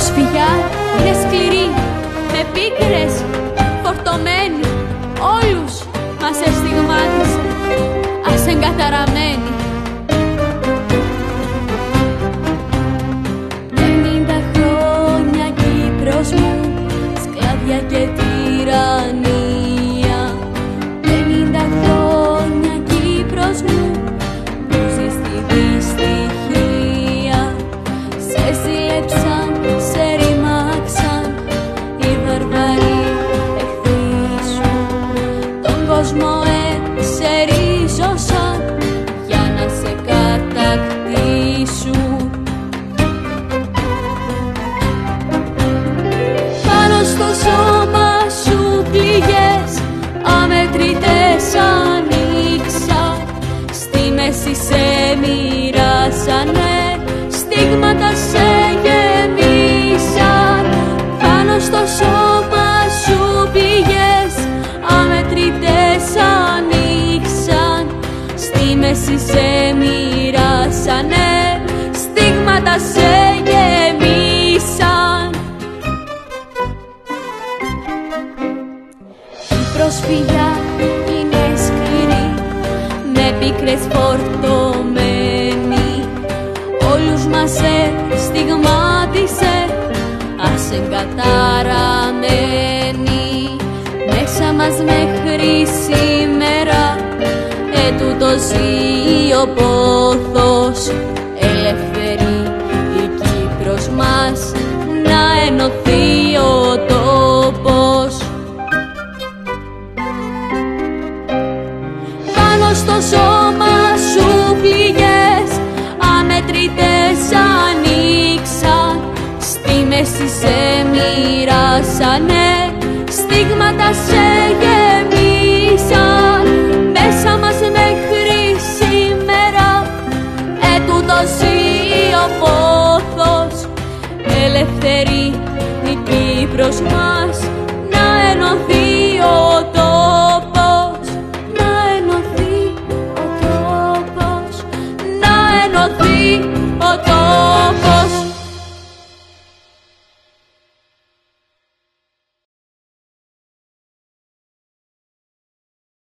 προσφυγιά είναι σκληρή, με πίκρες φορτωμένη, όλους μας εστιγμάτισε, ας εγκαταραμένη. 50 χρόνια Κύπρος μου, σκλαβιά και τυραννία. 50 χρόνια Κύπρος μου, που ζεις στη δυστυχία. Σε σύλλεψαν, σε ρημάξαν οι βαρβαροί εχθροί σου. Τον κόσμο εξερίζωσαν για να σε κατακτήσουν. Πάνω στο σώμα σου πληγές αμετρητές ανοίξαν, στη μέση σε μοιράσανε, στίγματα σε γεμίσαν. Πάνω στο σώμα σου πληγές αμετρητές ανοίξαν, στη μέση σε μοιράσανε, στίγματα σε γεμίσαν. Η προσφυγιά είναι σκληρή, με πίκρες φορτωμένη, όλους μας στιγμάτισε, ας εγκαταραμένη. Μέσα μας μέχρι σήμερα ετούτο ζει ο πόθος, ελεύθερη η Κύπρος μας, να ενωθεί ο τόπος. Πάνω στο σώμα σου πληγές αμετρητές ανοίξαν, στη μέση σε μοιράσανε, στίγματα σε γεμίσαν. Μέσα μας μέχρι σήμερα ετούτο ζει ο πόθος, ελεύθερη η Κύπρος μας, να ενωθεί